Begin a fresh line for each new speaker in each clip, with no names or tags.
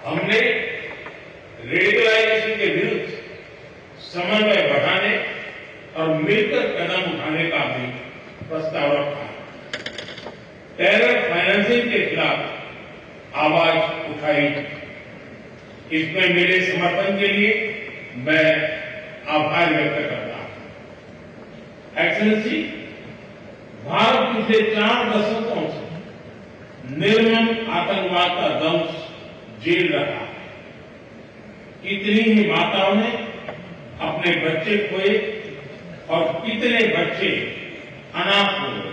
हमने रेडिकलाइजेशन के विरुद्ध समन्वय बढ़ाने और मिलकर कदम उठाने का भी प्रस्ताव रखा। टेरर फाइनेंसिंग के खिलाफ आवाज उठाई। इसमें मिले समर्थन के लिए मैं आभार व्यक्त करता हूं। एक्सेलेंसी, भारत पिछले 4 दशकों से निर्मम आतंकवाद का दंश झेल रहा है। कितनी ही माताओं ने अपने बच्चे खोए और कितने बच्चे अनाथ हो गए।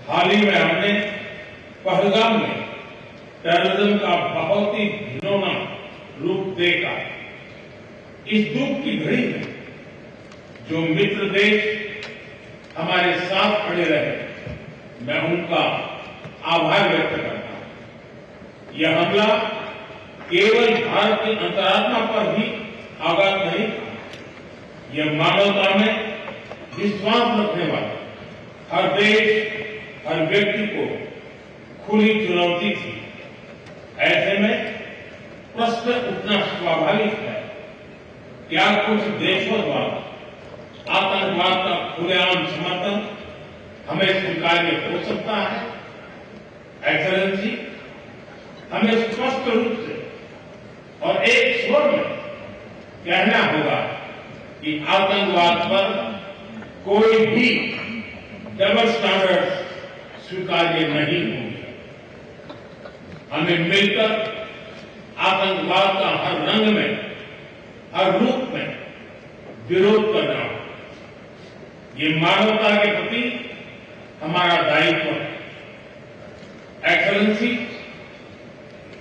हाल ही में हमने पहलगाम में टेररिज्म का बहुत ही घिनौना रूप देखा। इस दुख की घड़ी में जो मित्र देश हमारे साथ खड़े रहे, मैं उनका आभार व्यक्त करता हूं। यह हमला केवल भारत की अंतरात्मा पर ही आघात नहीं था, यह मानवता में विश्वास रखने वाले हर देश, हर व्यक्ति को खुली चुनौती थी। ऐसे में प्रश्न उठना स्वाभाविक है, क्या कुछ देशों द्वारा आतंकवाद का खुलेआम समर्थन हमें स्वीकार्य हो सकता है? एक्सेलेंसी, हमें स्पष्ट रूप से और एक स्वर में कहना होगा कि आतंकवाद पर कोई भी डबल स्टैंडर्ड स्वीकार्य नहीं होंगे। हमें मिलकर आतंकवाद का हर रंग में, हर रूप में विरोध करना होगा। ये मानवता के प्रति हमारा दायित्व है। एक्सेलेंसी,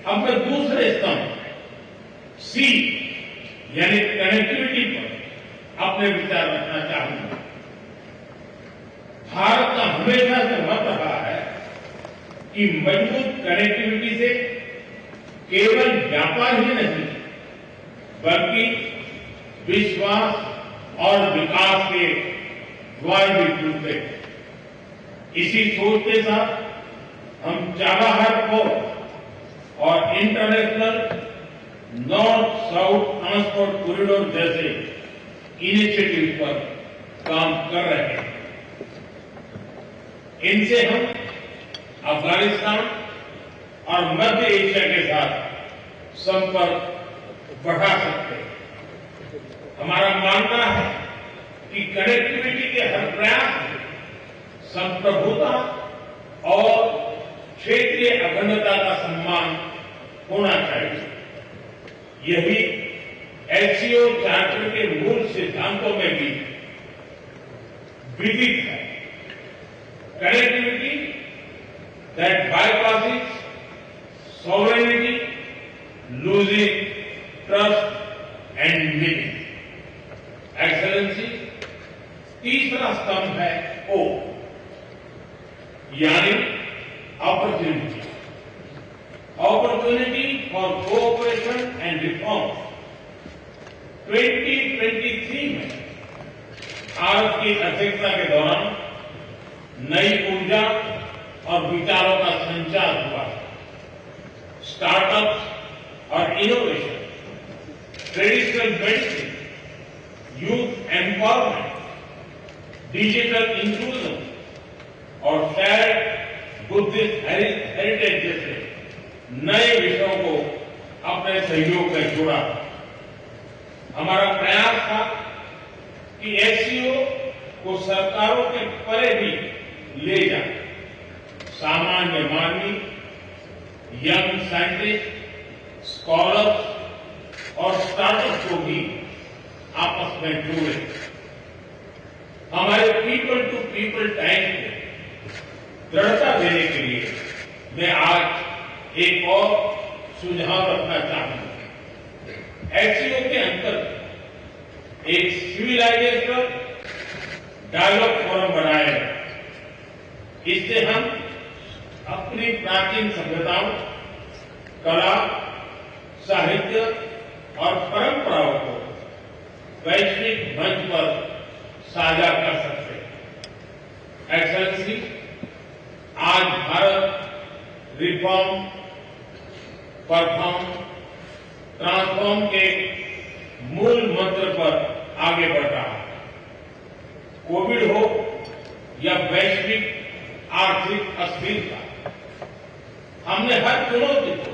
अब मैं दूसरे स्तंभ सी यानी कनेक्टिविटी पर अपने विचार रखना चाहूंगा। भारत का हमेशा से मत रहा है कि मजबूत कनेक्टिविटी से केवल व्यापार ही नहीं बल्कि विश्वास और विकास के द्वार भी खुलते हैं। इसी सोच के साथ हम चाबहार पोर्ट और international north south transport corridor जैसे इनिशिएटिव पर काम कर रहे हैं। इनसे हम अफगानिस्तान और मध्य एशिया के साथ संपर्क बढ़ा सकते हैं। हमारा मानना है कि कनेक्टिविटी के हर प्रयास में संप्रभुता और क्षेत्रीय अखंडता का सम्मान होना चाहिए। यही एससीओ चार्टर के मूल सिद्धांतों में भी विदित है। Connectivity that bypasses sovereignty, losing trust and meaning. Excellency, तीसरा स्तंभ है O यानी opportunity. Opportunity for cooperation and reform. 2023 में भारत की अध्यक्षता के दौरान नई ऊर्जा और विचारों का संचार हुआ। स्टार्टअप्स और innovation, traditional medicine, youth empowerment, digital inclusion और शेयर्ड बुद्धिस्ट हेरिटेज जैसे नए विषयों को अपने सहयोग में जोड़ा। हमारा प्रयास था कि एससीओ को सरकारों के परे भी ले जाए। सामान्य मानवी, यंग साइंटिस्ट, स्कॉलर्स और स्टार्टअप को भी आपस में जोड़े। हमारे पीपल टू पीपल टाइम को दृढ़ता देने के लिए मैं आज एक और सुझाव रखना चाहूंगा। एससीओ के अंतर्गत एक सिविलाइजेशन डायलॉग फोरम बनाया है। इससे हम अपनी प्राचीन सभ्यताओं, कला, साहित्य और परंपराओं को वैश्विक मंच पर साझा कर सकते हैं। एक्सेलेंसी, आज भारत रिफॉर्म, परफॉर्म, ट्रांसफॉर्म के मूल मंत्र पर आगे बढ़ रहा है। कोविड हो या वैश्विक आर्थिक अस्थिरता, हमने हर चुनौती को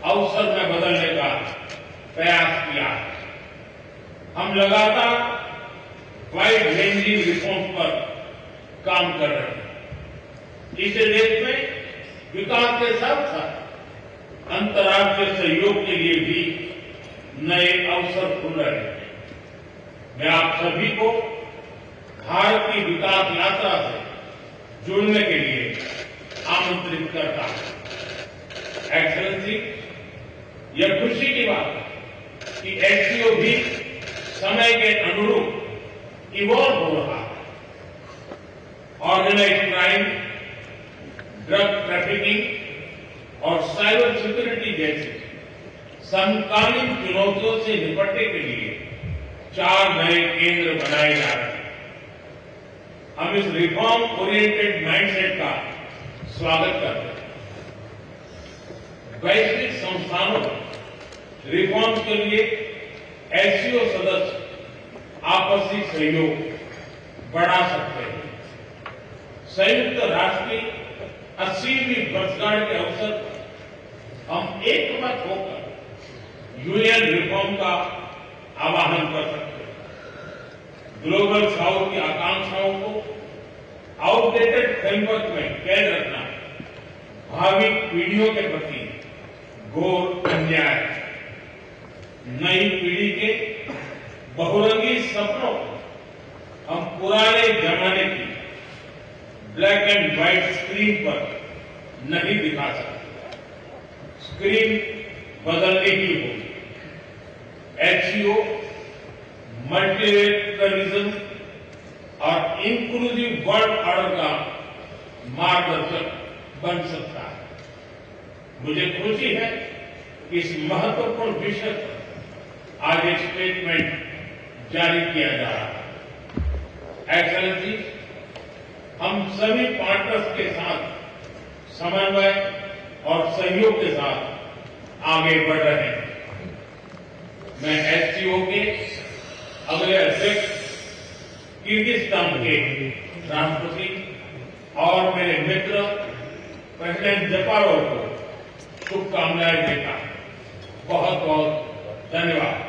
अवसर में बदलने का प्रयास किया है। हम लगातार वाइड रेंजिंग रिफॉर्म पर काम कर रहे हैं। इस देश में विकास के साथ साथ अंतर्राष्ट्रीय सहयोग के लिए भी नए अवसर खुल रहे हैं। मैं आप सभी को भारत की विकास यात्रा से जुड़ने के लिए आमंत्रित करता हूं। एक्सेलेंसी, यह खुशी की बात है कि एससीओ भी समय के अनुरूप इवॉल्व हो रहा है। ऑर्गेनाइज्ड क्राइम, ड्रग ट्रैफिकिंग और साइबर सिक्योरिटी जैसी समकालीन चुनौतियों से निपटने के लिए 4 नए केंद्र बनाए जा रहे हैं। हम इस रिफॉर्म ओरिएंटेड माइंडसेट का स्वागत करते हैं। वैश्विक संस्थानों में रिफॉर्म्स के लिए एससीओ सदस्य आपसी सहयोग बढ़ा सकते हैं। संयुक्त राष्ट्र की 80वीं वर्षगांठ के अवसर पर हम एकमत होकर यूएन रिफॉर्म का आह्वान कर सकते हैं। ग्लोबल साउथ की आकांक्षाओं को आउटडेटेड फ्रेमवर्क में कैद रखना भावी पीढ़ियों के प्रति घोर अन्याय है। नई पीढ़ी के बहुरंगी सपनों को हम पुराने जमाने की ब्लैक एंड व्हाइट स्क्रीन पर नहीं दिखा सकते। स्क्रीन बदलनी ही होगी। एचसीओ मल्टीलेटरलिज्म और इंक्लूसिव वर्ल्ड ऑर्डर का मार्गदर्शक बन सकता है। मुझे खुशी है कि इस महत्वपूर्ण विषय पर आज एक स्टेटमेंट जारी किया जा रहा है। एक्सेलेंसी, हम सभी पार्टनर्स के साथ समन्वय और सहयोग के साथ आगे बढ़ रहे हैं। मैं एससीओ के अगले अध्यक्ष किर्गिस्तान के राष्ट्रपति और मेरे मित्र प्रेसिडेंट जपारोव को शुभकामनाएं देता हूं। बहुत बहुत धन्यवाद।